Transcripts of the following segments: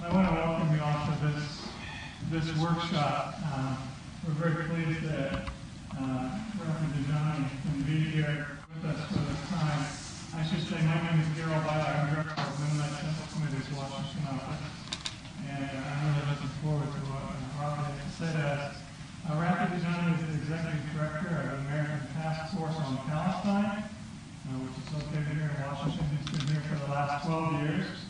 I want to welcome you all to this workshop. We're very pleased that Rafi Dajani can be here with us for this time. I should say my name is Daryl Byer. I'm Director of Midnight Central Committee's Washington office. And I'm really looking forward to what Rafi has to say to us. Rafi Dajani is the Executive Director of the American Task Force on Palestine, which is located here in Washington. He's been here for the last 12 years.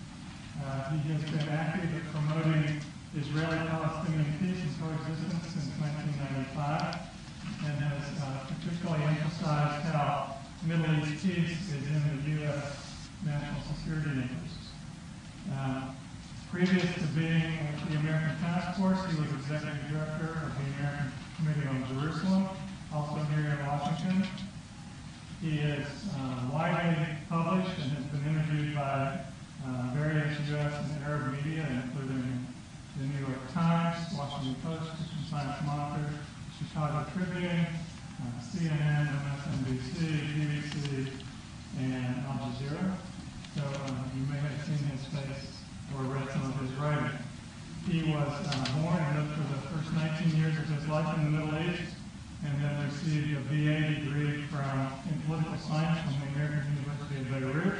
He has been active at promoting Israeli-Palestinian peace and coexistence since 1995, and has particularly emphasized how Middle East peace is in the U.S. national security interests. Previous to being with the American Task Force, he was Executive Director of the American Committee on Jerusalem, also here in Washington. He is widely published and has been interviewed by various U.S. and Arab media, including the New York Times, Washington Post, Christian Science Monitor, Chicago Tribune, CNN, MSNBC, BBC, and Al Jazeera. So you may have seen his face or read some of his writing. He was born and lived for the first 19 years of his life in the Middle East, and then received a BA degree in political science from the American University of Beirut,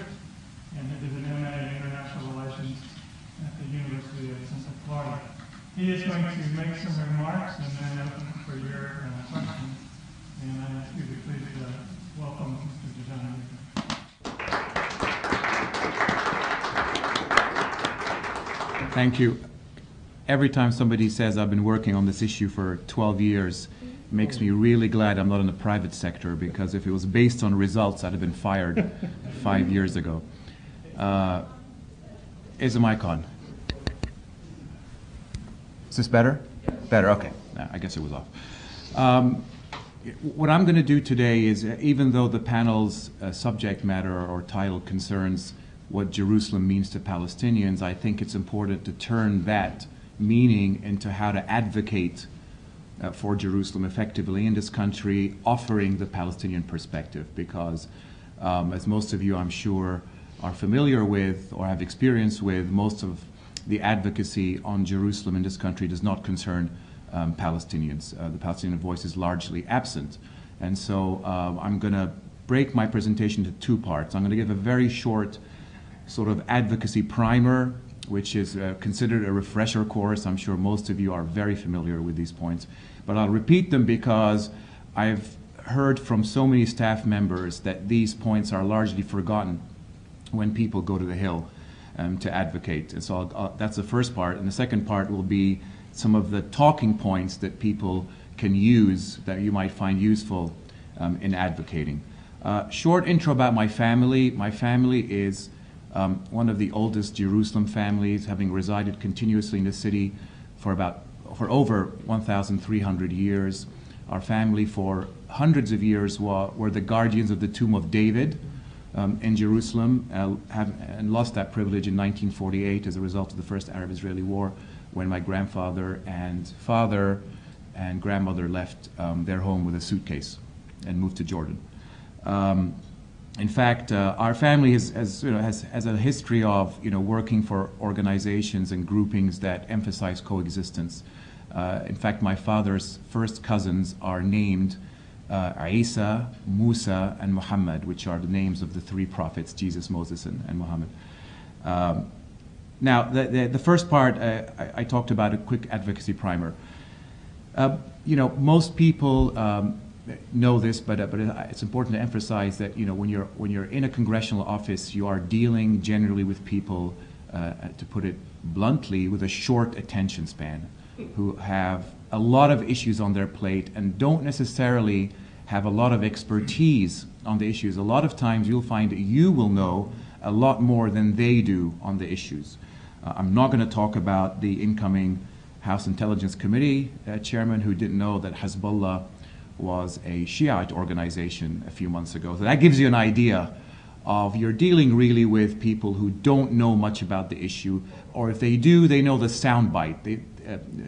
and he did an MA in International Relations at the University of Central Florida. He is going to make some remarks and then open for your questions. And I ask you to please welcome Mr. Dajani. Thank you. Every time somebody says I've been working on this issue for 12 years, it makes me really glad I'm not in the private sector, because if it was based on results, I'd have been fired 5 years ago. Is the mic on? Is this better? Better, okay. I guess it was off. What I'm going to do today is, even though the panel's subject matter or title concerns what Jerusalem means to Palestinians, I think it's important to turn that meaning into how to advocate for Jerusalem effectively in this country, offering the Palestinian perspective, because as most of you, I'm sure, are familiar with or have experience with, most of the advocacy on Jerusalem in this country does not concern Palestinians. The Palestinian voice is largely absent. And so I'm going to break my presentation into two parts. I'm going to give a very short sort of advocacy primer, which is considered a refresher course. I'm sure most of you are very familiar with these points. But I'll repeat them because I've heard from so many staff members that these points are largely forgotten when people go to the Hill to advocate. And so that's the first part. And the second part will be some of the talking points that people can use that you might find useful in advocating. Short intro about my family. My family is one of the oldest Jerusalem families, having resided continuously in the city for over 1,300 years. Our family for hundreds of years were the guardians of the tomb of David in Jerusalem, and lost that privilege in 1948 as a result of the first Arab-Israeli war, when my grandfather and father and grandmother left their home with a suitcase and moved to Jordan. In fact, our family has a history of working for organizations and groupings that emphasize coexistence. In fact, my father's first cousins are named Isa, Musa, and Muhammad, which are the names of the three prophets, Jesus, Moses, and Muhammad. Now, the first part, I talked about a quick advocacy primer. Most people know this, but it's important to emphasize that when you're in a congressional office, you are dealing generally with people, to put it bluntly, with a short attention span, who have a lot of issues on their plate and don't necessarily have a lot of expertise on the issues. A lot of times you'll find that you will know a lot more than they do on the issues. I'm not going to talk about the incoming House Intelligence Committee chairman who didn't know that Hezbollah was a Shiite organization a few months ago. So that gives you an idea of you're dealing really with people who don't know much about the issue, or if they do, they know the soundbite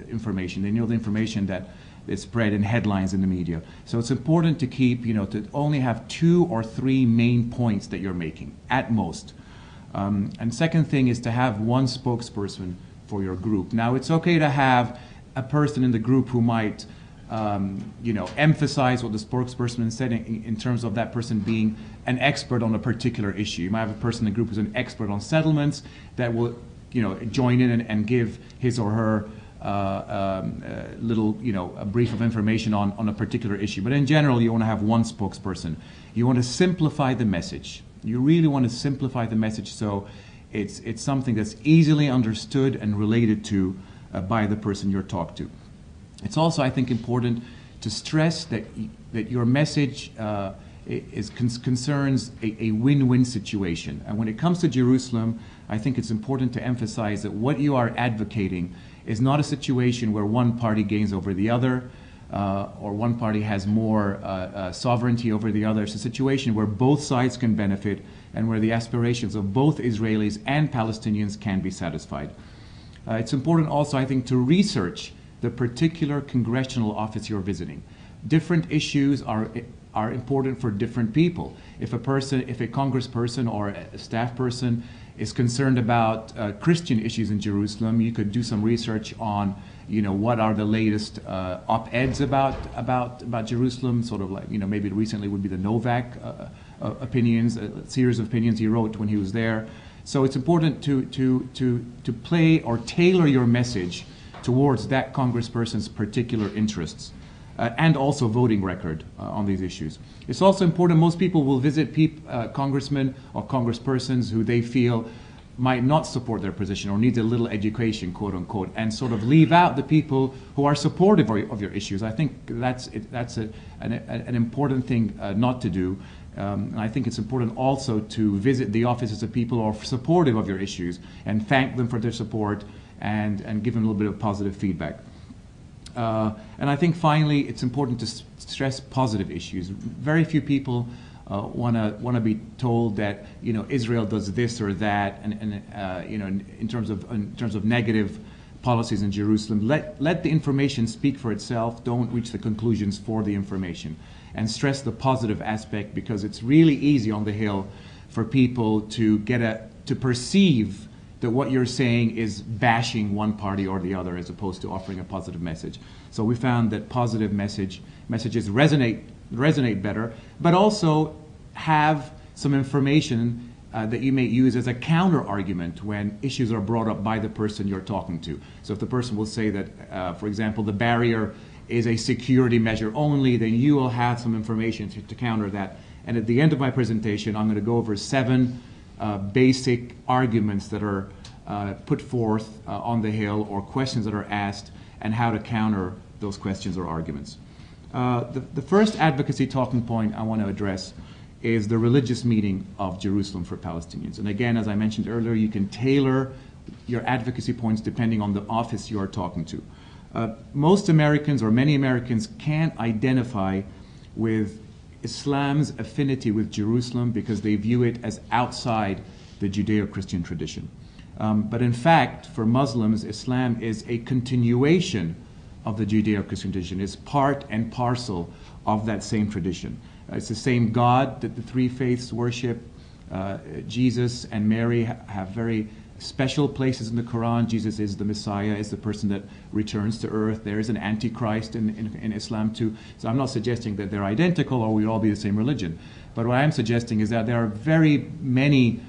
information. They know the information that is spread in headlines in the media. So it's important to keep, to only have 2 or 3 main points that you're making, at most. And second thing is to have one spokesperson for your group. Now, it's okay to have a person in the group who might emphasize what the spokesperson said in terms of that person being an expert on a particular issue. You might have a person in the group who's an expert on settlements that will, join in and give his or her a brief of information on a particular issue. But in general, you want to have one spokesperson. You want to simplify the message. You really want to simplify the message so it's something that's easily understood and related to by the person you're talking to. It's also, I think, important to stress that your message concerns a win-win situation. And when it comes to Jerusalem, I think it's important to emphasize that what you are advocating is not a situation where one party gains over the other, or one party has more sovereignty over the other. It's a situation where both sides can benefit and where the aspirations of both Israelis and Palestinians can be satisfied. It's important also, I think, to research the particular congressional office you're visiting. Different issues are important for different people. If a congressperson or a staff person is concerned about Christian issues in Jerusalem, you could do some research on, what are the latest op-eds about Jerusalem, sort of like, maybe recently would be the Novak opinions, a series of opinions he wrote when he was there. So it's important to play or tailor your message towards that congressperson's particular interests, and also voting record on these issues. It's also important, most people will visit congressmen or congresspersons who they feel might not support their position or need a little education, quote unquote, and sort of leave out the people who are supportive of your issues. I think that's an important thing not to do. And I think it's important also to visit the offices of people who are supportive of your issues and thank them for their support and give them a little bit of positive feedback. And I think finally it's important to stress positive issues. Very few people want to be told that Israel does this or that, and in terms of negative policies in Jerusalem. Let the information speak for itself. Don't reach the conclusions for the information, and stress the positive aspect, because it's really easy on the Hill for people to perceive that what you're saying is bashing one party or the other as opposed to offering a positive message. So we found that positive messages resonate better, but also have some information that you may use as a counter argument when issues are brought up by the person you're talking to. So if the person will say that, for example, the barrier is a security measure only, then you will have some information to counter that. And at the end of my presentation, I'm going to go over 7 basic arguments that are put forth on the Hill, or questions that are asked, and how to counter those questions or arguments. The first advocacy talking point I want to address is the religious meaning of Jerusalem for Palestinians. And again, as I mentioned earlier, you can tailor your advocacy points depending on the office you are talking to. Most Americans, or many Americans, can't identify with Islam's affinity with Jerusalem because they view it as outside the Judeo-Christian tradition. But in fact, for Muslims, Islam is a continuation of the Judeo-Christian tradition. It's part and parcel of that same tradition. It's the same God that the three faiths worship. Jesus and Mary have very special places in the Quran. Jesus is the Messiah, is the person that returns to earth. There is an Antichrist in Islam too. So I'm not suggesting that they're identical or we all be the same religion. But what I am suggesting is that there are very many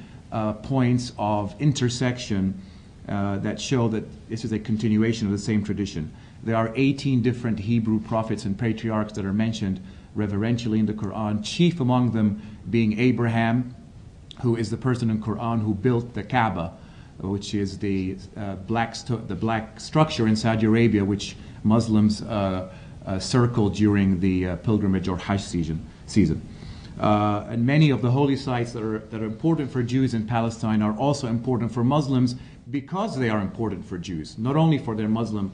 points of intersection that show that this is a continuation of the same tradition. There are 18 different Hebrew prophets and patriarchs that are mentioned reverentially in the Quran, chief among them being Abraham, who is the person in Quran who built the Kaaba, which is the black structure in Saudi Arabia, which Muslims circle during the pilgrimage or Hajj season. And many of the holy sites that are important for Jews in Palestine are also important for Muslims because they are important for Jews, not only for their Muslim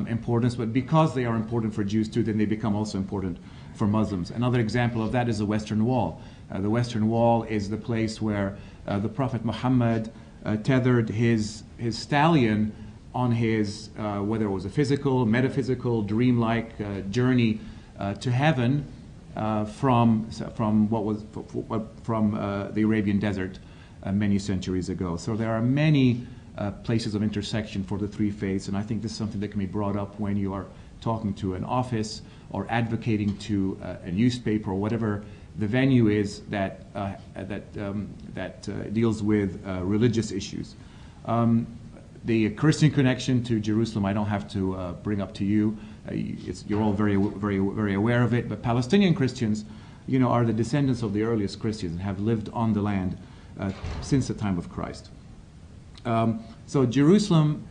importance, but because they are important for Jews too, then they become also important for Muslims. Another example of that is the Western Wall. The Western Wall is the place where the Prophet Muhammad tethered his stallion on his, whether it was a physical, metaphysical, dreamlike journey to heaven from the Arabian desert many centuries ago. So there are many places of intersection for the three faiths, and I think this is something that can be brought up when you are talking to an office or advocating to a newspaper or whatever the venue is that deals with religious issues. The Christian connection to Jerusalem, I don't have to bring up to you. You're all very aware of it. But Palestinian Christians, are the descendants of the earliest Christians and have lived on the land since the time of Christ. So Jerusalem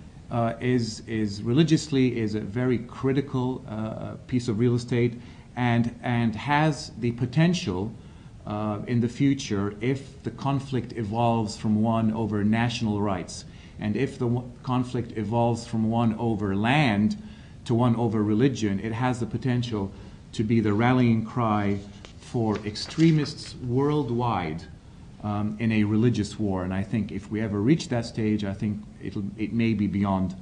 is religiously a very critical piece of real estate, and has the potential in the future, if the conflict evolves from one over national rights, and if the conflict evolves from one over land to one over religion, it has the potential to be the rallying cry for extremists worldwide in a religious war. And I think if we ever reach that stage, I think it may be beyond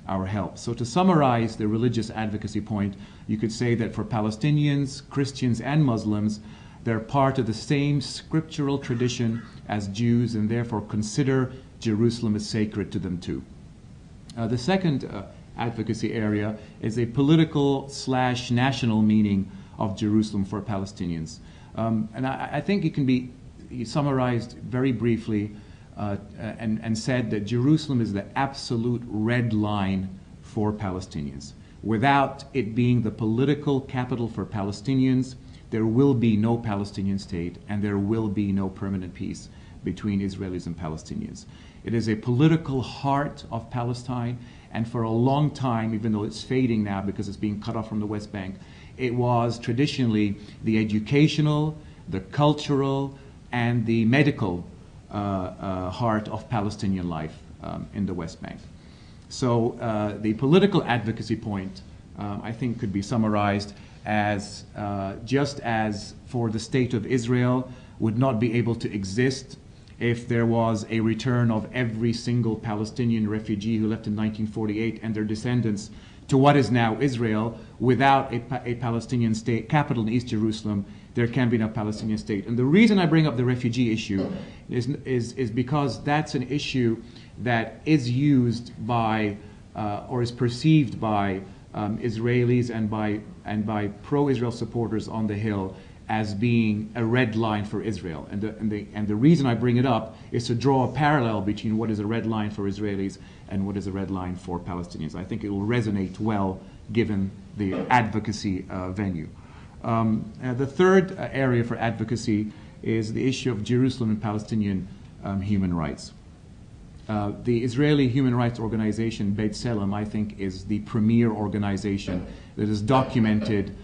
our help. So to summarize the religious advocacy point, you could say that for Palestinians, Christians, and Muslims, they're part of the same scriptural tradition as Jews, and therefore consider Jerusalem as sacred to them too. The second advocacy area is a political/national meaning of Jerusalem for Palestinians. And I think it can be summarized very briefly and said that Jerusalem is the absolute red line for Palestinians. Without it being the political capital for Palestinians, there will be no Palestinian state, and there will be no permanent peace between Israelis and Palestinians. It is a political heart of Palestine, and for a long time, even though it's fading now because it's being cut off from the West Bank, it was traditionally the educational, the cultural, and the medical heart of Palestinian life in the West Bank. So the political advocacy point, I think, could be summarized as just as for the state of Israel would not be able to exist if there was a return of every single Palestinian refugee who left in 1948 and their descendants to what is now Israel. Without a Palestinian state capital in East Jerusalem, there can be no Palestinian state. And the reason I bring up the refugee issue is because that's an issue that is used by or is perceived by Israelis and by pro-Israel supporters on the Hill as being a red line for Israel. And the reason I bring it up is to draw a parallel between what is a red line for Israelis and what is a red line for Palestinians. I think it will resonate well given the advocacy venue. The third area for advocacy is the issue of Jerusalem and Palestinian human rights. The Israeli human rights organization, Beit Tselem, I think, is the premier organization that has documented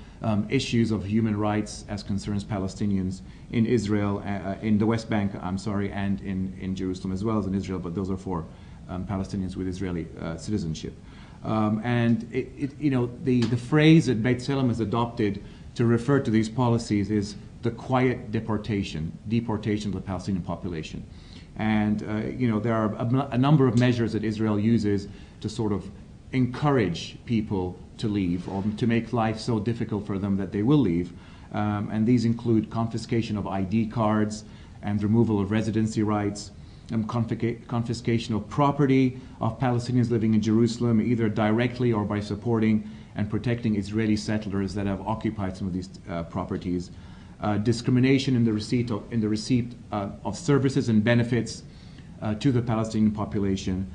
issues of human rights as concerns Palestinians in Israel, in the West Bank, and in Jerusalem as well as in Israel, but those are for Palestinians with Israeli citizenship. And the phrase that Beit Tselem has adopted to refer to these policies is the quiet deportation of the Palestinian population. And there are a number of measures that Israel uses to sort of encourage people to leave or to make life so difficult for them that they will leave. And these include confiscation of ID cards and removal of residency rights, and confiscation of property of Palestinians living in Jerusalem, either directly or by supporting and protecting Israeli settlers that have occupied some of these properties. Discrimination in the receipt of services and benefits to the Palestinian population.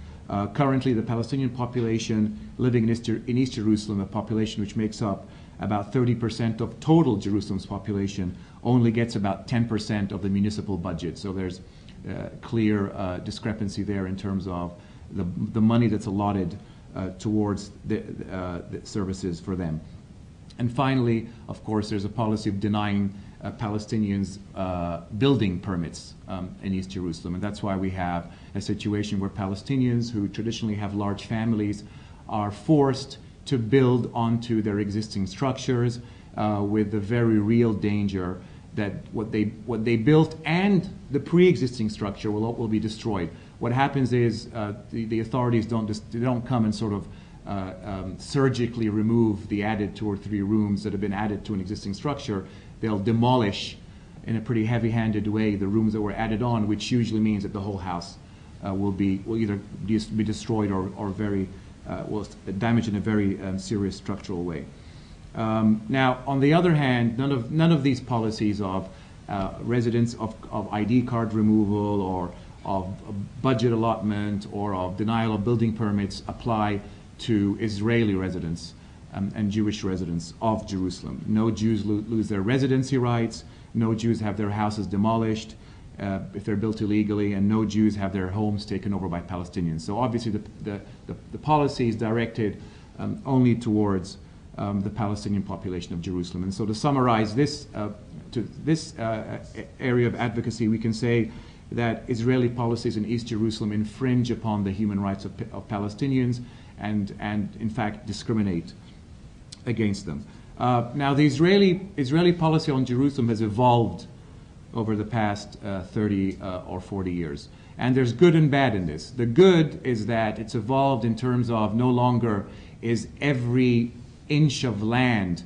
Currently, the Palestinian population living in East Jerusalem, a population which makes up about 30% of total Jerusalem's population, only gets about 10% of the municipal budget. So there's clear discrepancy there in terms of the money that's allotted towards the services for them. And finally, of course, there's a policy of denying Palestinians building permits in East Jerusalem. And that's why we have a situation where Palestinians who traditionally have large families are forced to build onto their existing structures with the very real danger that what they built and the pre-existing structure will be destroyed. What happens is the authorities don't come and sort of surgically remove the added 2 or 3 rooms that have been added to an existing structure. They'll demolish in a pretty heavy-handed way the rooms that were added on, which usually means that the whole house will either be destroyed or very will damaged in a very serious structural way. Now, on the other hand, none of these policies of residence of ID card removal or of budget allotment or of denial of building permits apply to Israeli residents and Jewish residents of Jerusalem. No Jews lose their residency rights. No Jews have their houses demolished if they're built illegally, and no Jews have their homes taken over by Palestinians. So obviously the policy is directed only towards the Palestinian population of Jerusalem. And so to summarize this area of advocacy, we can say that Israeli policies in East Jerusalem infringe upon the human rights of Palestinians and in fact discriminate against them. Now the Israeli policy on Jerusalem has evolved over the past 30 or 40 years. And there's good and bad in this. The good is that it's evolved in terms of no longer is every inch of land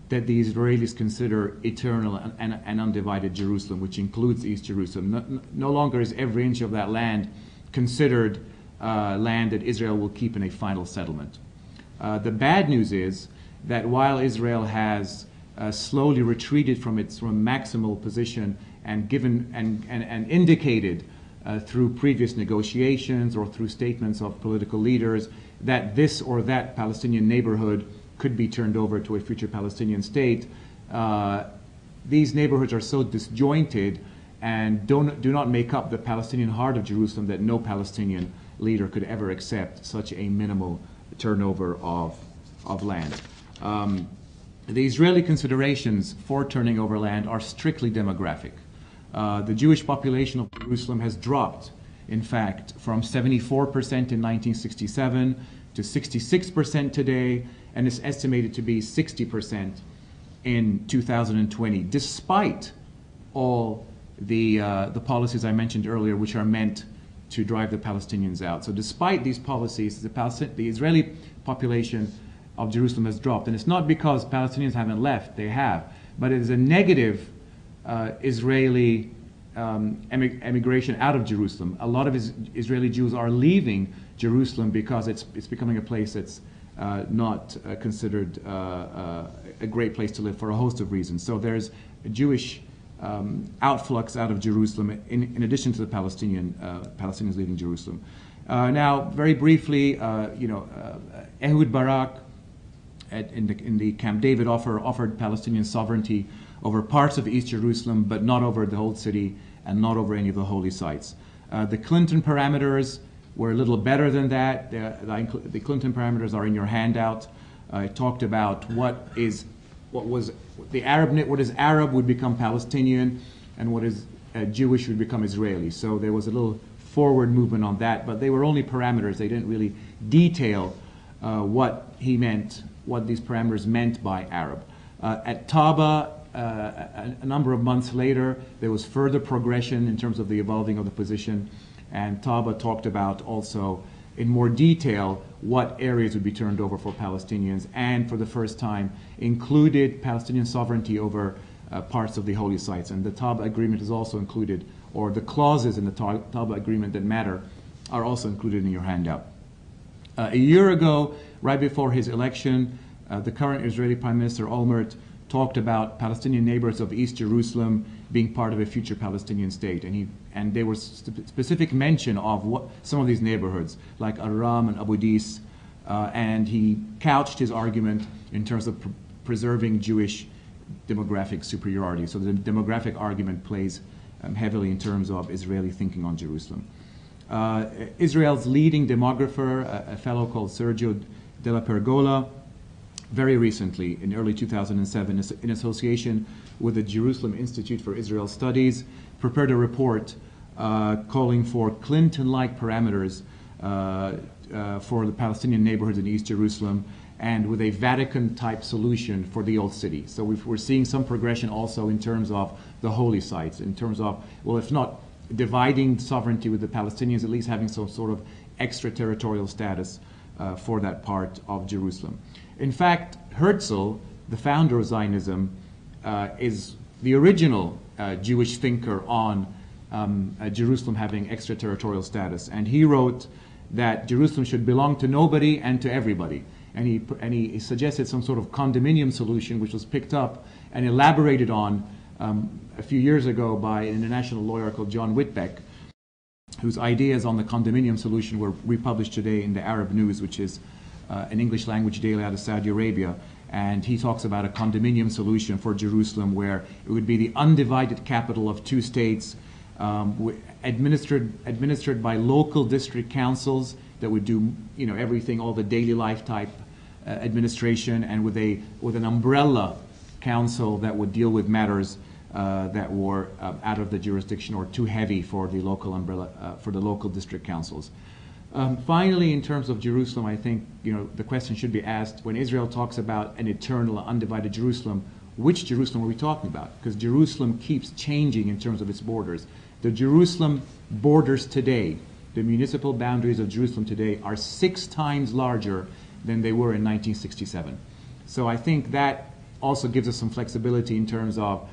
that the Israelis consider eternal and undivided Jerusalem, which includes East Jerusalem. No longer is every inch of that land considered land that Israel will keep in a final settlement. The bad news is that while Israel has slowly retreated from its maximal position and given and indicated through previous negotiations or through statements of political leaders that this or that Palestinian neighborhood could be turned over to a future Palestinian state, these neighborhoods are so disjointed and do not make up the Palestinian heart of Jerusalem that no Palestinian leader could ever accept such a minimal turnover of land. The Israeli considerations for turning over land are strictly demographic. The Jewish population of Jerusalem has dropped, in fact, from 74% in 1967 to 66% today, and is estimated to be 60% in 2020, despite all the policies I mentioned earlier, which are meant to drive the Palestinians out. So despite these policies, the Israeli population of Jerusalem has dropped. And it's not because Palestinians haven't left, they have, but it is a negative Israeli emigration out of Jerusalem. A lot of Israeli Jews are leaving Jerusalem because it's becoming a place that's not considered a great place to live for a host of reasons. So there's a Jewish outflux out of Jerusalem in addition to the Palestinians leaving Jerusalem. Now, very briefly, Ehud Barak in the Camp David offered Palestinian sovereignty over parts of East Jerusalem, but not over the whole city and not over any of the holy sites. The Clinton parameters were a little better than that. The Clinton parameters are in your handout. It talked about what is Arab would become Palestinian, and what is Jewish would become Israeli. So there was a little forward movement on that, but they were only parameters. They didn't really detail what these parameters meant by Arab. At Taba, a number of months later, there was further progression in terms of the evolving of the position, and Taba talked about also in more detail what areas would be turned over for Palestinians, and for the first time included Palestinian sovereignty over parts of the holy sites. And the Taba agreement is also included, or the clauses in the Taba agreement that matter are also included in your handout. A year ago, right before his election, the current Israeli Prime Minister Olmert talked about Palestinian neighbors of East Jerusalem being part of a future Palestinian state, and there was specific mention of some of these neighborhoods, like Aram and Abu Dis, and he couched his argument in terms of preserving Jewish demographic superiority. So the demographic argument plays heavily in terms of Israeli thinking on Jerusalem. Israel's leading demographer, a fellow called Sergio Della Pergola, very recently, in early 2007, in association with the Jerusalem Institute for Israel Studies, prepared a report calling for Clinton-like parameters for the Palestinian neighborhoods in East Jerusalem, and with a Vatican-type solution for the old city. So we're seeing some progression also in terms of the holy sites, in terms of, well, if not dividing sovereignty with the Palestinians, at least having some sort of extraterritorial status for that part of Jerusalem. In fact, Herzl, the founder of Zionism, is the original Jewish thinker on Jerusalem having extraterritorial status. And he wrote that Jerusalem should belong to nobody and to everybody. And he suggested some sort of condominium solution, which was picked up and elaborated on a few years ago by an international lawyer called John Whitbeck, whose ideas on the condominium solution were republished today in the Arab News, which is an English language daily out of Saudi Arabia. And he talks about a condominium solution for Jerusalem where it would be the undivided capital of two states, administered by local district councils that would do, you know, everything, all the daily life type administration, and with an umbrella council that would deal with matters that were out of the jurisdiction or too heavy for the local umbrella for the local district councils. Finally, in terms of Jerusalem, I think, you know, the question should be asked, when Israel talks about an eternal, undivided Jerusalem, which Jerusalem are we talking about? Because Jerusalem keeps changing in terms of its borders. The Jerusalem borders today, the municipal boundaries of Jerusalem today, are 6 times larger than they were in 1967. So I think that also gives us some flexibility in terms of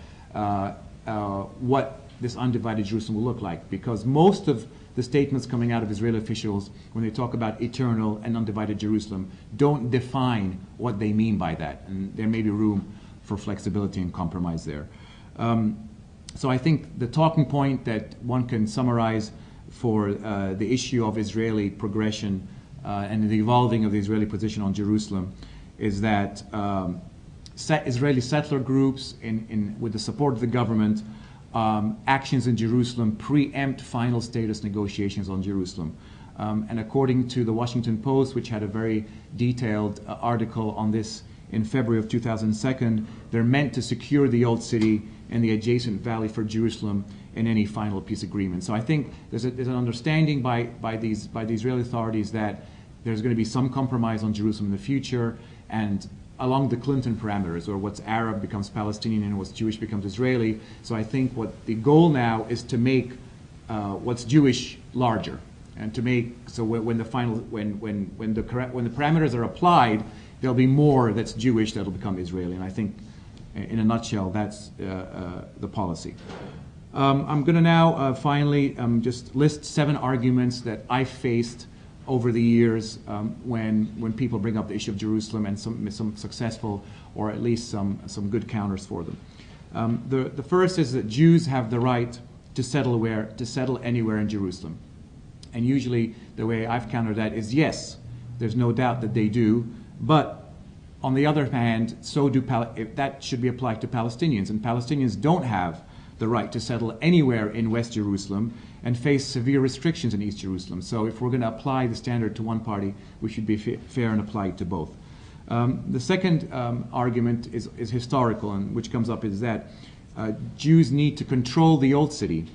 what this undivided Jerusalem will look like, because most of the statements coming out of Israeli officials when they talk about eternal and undivided Jerusalem don't define what they mean by that, and there may be room for flexibility and compromise there. So I think the talking point that one can summarize for the issue of Israeli progression and the evolving of the Israeli position on Jerusalem is that Israeli settler groups, with the support of the government, actions in Jerusalem preempt final status negotiations on Jerusalem. And according to the Washington Post, which had a very detailed article on this in February of 2002, they're meant to secure the old city and the adjacent valley for Jerusalem in any final peace agreement. So I think there's an understanding by the Israeli authorities that there's going to be some compromise on Jerusalem in the future, and along the Clinton parameters, or what's Arab becomes Palestinian and what's Jewish becomes Israeli. So I think what the goal now is to make what's Jewish larger, and to make so when the parameters are applied, there'll be more that's Jewish that'll become Israeli. And I think, in a nutshell, that's the policy. I'm going to now finally just list 7 arguments that I faced over the years when people bring up the issue of Jerusalem, and some successful, or at least some good counters for them. The first is that Jews have the right to settle anywhere in Jerusalem. And usually the way I've countered that is yes, there's no doubt that they do, but on the other hand, that should be applied to Palestinians, and Palestinians don't have the right to settle anywhere in West Jerusalem and face severe restrictions in East Jerusalem. So if we're going to apply the standard to one party, we should be fair and apply it to both. The second argument is historical, and which comes up is that Jews need to control the old city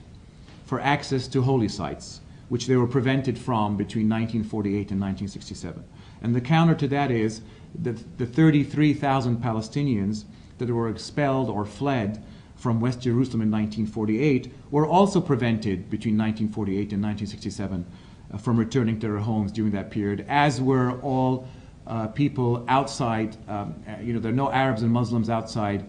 for access to holy sites, which they were prevented from between 1948 and 1967. And the counter to that is that the 33,000 Palestinians that were expelled or fled from West Jerusalem in 1948 were also prevented between 1948 and 1967 from returning to their homes during that period, as were all people outside, there are no Arabs and Muslims outside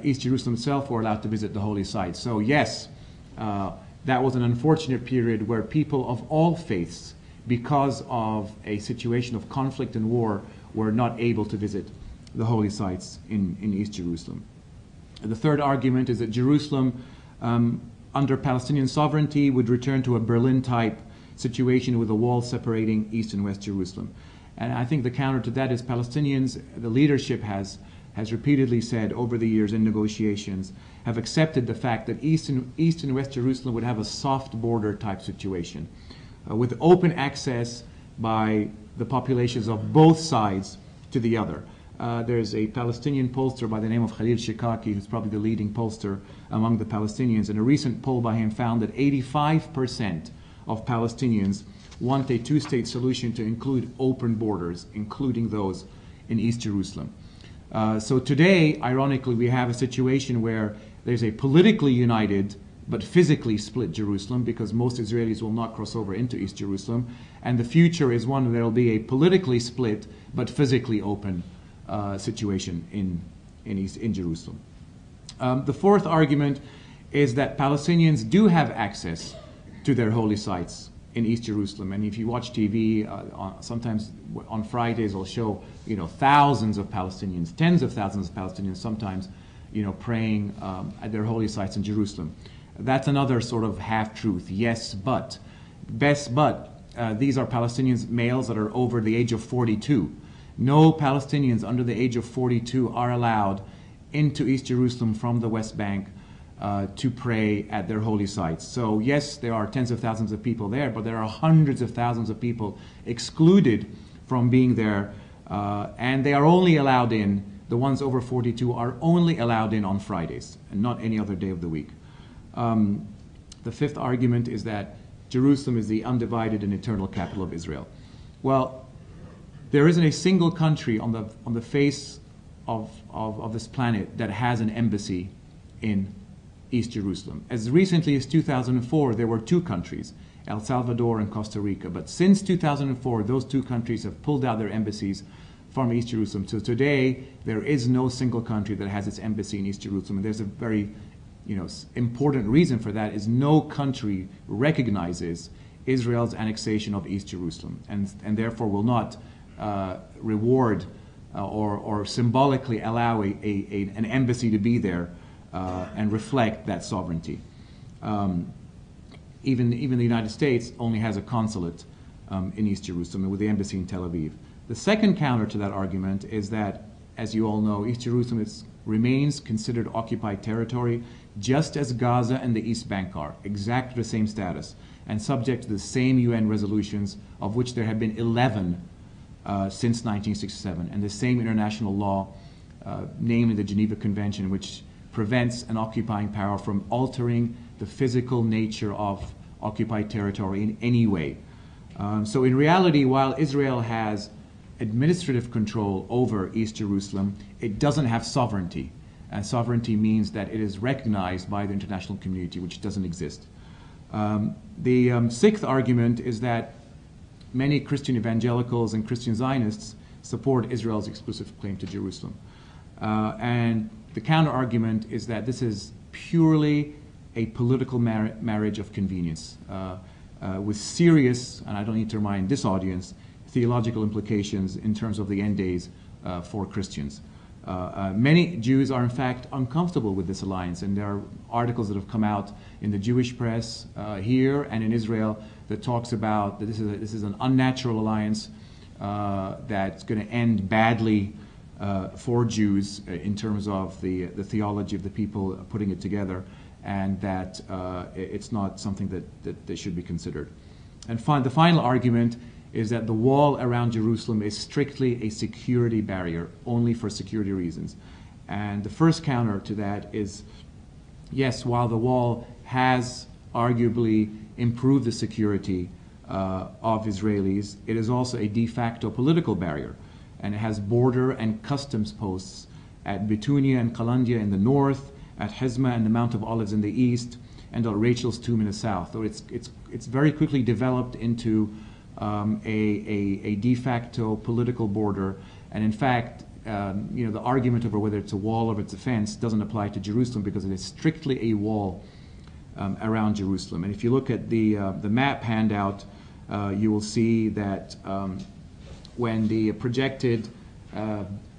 East Jerusalem itself who are allowed to visit the holy sites. So yes, that was an unfortunate period where people of all faiths, because of a situation of conflict and war, were not able to visit the holy sites in East Jerusalem. The third argument is that Jerusalem, under Palestinian sovereignty, would return to a Berlin-type situation with a wall separating East and West Jerusalem. And I think the counter to that is Palestinians, the leadership has repeatedly said over the years in negotiations, have accepted the fact that East and West Jerusalem would have a soft border type situation with open access by the populations of both sides to the other. There's a Palestinian pollster by the name of Khalil Shikaki, who's probably the leading pollster among the Palestinians, and a recent poll by him found that 85% of Palestinians want a two-state solution to include open borders, including those in East Jerusalem. So today, ironically, we have a situation where there's a politically united but physically split Jerusalem, because most Israelis will not cross over into East Jerusalem, and the future is one where there will be a politically split but physically open situation in Jerusalem. The fourth argument is that Palestinians do have access to their holy sites in East Jerusalem. And if you watch TV, sometimes on Fridays they'll show, thousands of Palestinians, tens of thousands of Palestinians sometimes, praying at their holy sites in Jerusalem. That's another sort of half-truth. Yes, but. These are Palestinians, males that are over the age of 42. No Palestinians under the age of 42 are allowed into East Jerusalem from the West Bank to pray at their holy sites. So yes, there are tens of thousands of people there, but there are hundreds of thousands of people excluded from being there, and they are only allowed in, the ones over 42 are only allowed in on Fridays, and not any other day of the week. The fifth argument is that Jerusalem is the undivided and eternal capital of Israel. Well, there isn't a single country on the face of this planet that has an embassy in East Jerusalem. As recently as 2004, there were two countries, El Salvador and Costa Rica. But since 2004, those two countries have pulled out their embassies from East Jerusalem. So today, there is no single country that has its embassy in East Jerusalem. And there's a very important reason for that is no country recognizes Israel's annexation of East Jerusalem and therefore will not reward or symbolically allow an embassy to be there and reflect that sovereignty. Even the United States only has a consulate in East Jerusalem with the embassy in Tel Aviv. The second counter to that argument is that, as you all know, East Jerusalem remains considered occupied territory, just as Gaza and the East Bank are, exactly the same status, and subject to the same UN resolutions, of which there have been 11 since 1967, and the same international law, namely the Geneva Convention, which prevents an occupying power from altering the physical nature of occupied territory in any way. So in reality, while Israel has administrative control over East Jerusalem, it doesn't have sovereignty. And sovereignty means that it is recognized by the international community, which doesn't exist. The sixth argument is that many Christian evangelicals and Christian Zionists support Israel's exclusive claim to Jerusalem. And the counter-argument is that this is purely a political marriage of convenience with serious, and I don't need to remind this audience, theological implications in terms of the end days for Christians. Many Jews are in fact uncomfortable with this alliance, and there are articles that have come out in the Jewish press here and in Israel that talks about that this is an unnatural alliance that's going to end badly for Jews in terms of the theology of the people putting it together, and that it's not something that should be considered. And the final argument is that the wall around Jerusalem is strictly a security barrier, only for security reasons. And the first counter to that is, yes, while the wall has arguably improved the security of Israelis, it is also a de facto political barrier. And it has border and customs posts at Betunia and Qalandia in the north, at Hezma and the Mount of Olives in the east, and at Rachel's tomb in the south. So it's very quickly developed into a de facto political border, and in fact, the argument over whether it's a wall or it's a fence doesn't apply to Jerusalem because it is strictly a wall around Jerusalem. And if you look at the map handout, you will see that when the projected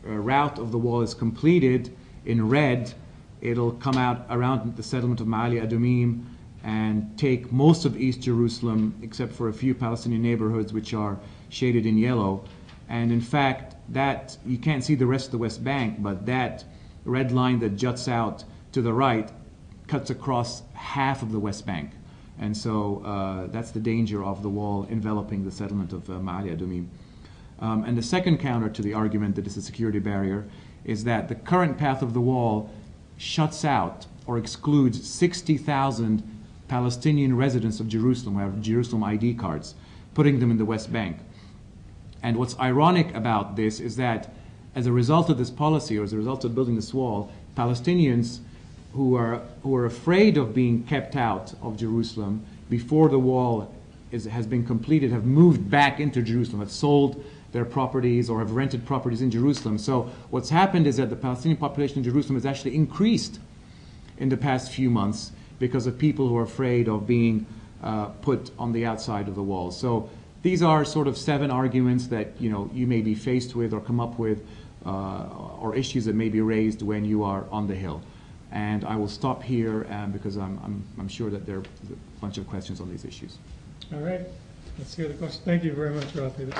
route of the wall is completed in red, it'll come out around the settlement of Ma'ali Adumim and take most of East Jerusalem, except for a few Palestinian neighborhoods which are shaded in yellow. And in fact, that you can't see the rest of the West Bank, but that red line that juts out to the right cuts across half of the West Bank. And so that's the danger of the wall enveloping the settlement of Ma'ali Adumim. And the second counter to the argument that it's a security barrier is that the current path of the wall shuts out or excludes 60,000 Palestinian residents of Jerusalem who have Jerusalem ID cards, putting them in the West Bank. And what's ironic about this is that as a result of this policy, or as a result of building this wall, Palestinians who are afraid of being kept out of Jerusalem before the wall has been completed have moved back into Jerusalem, have sold their properties or have rented properties in Jerusalem. So what's happened is that the Palestinian population in Jerusalem has actually increased in the past few months because of people who are afraid of being put on the outside of the walls. So these are sort of 7 arguments that you may be faced with or come up with, or issues that may be raised when you are on the Hill. And I will stop here because I'm sure that there are a bunch of questions on these issues. All right. Let's hear the question. Thank you very much, Rafi.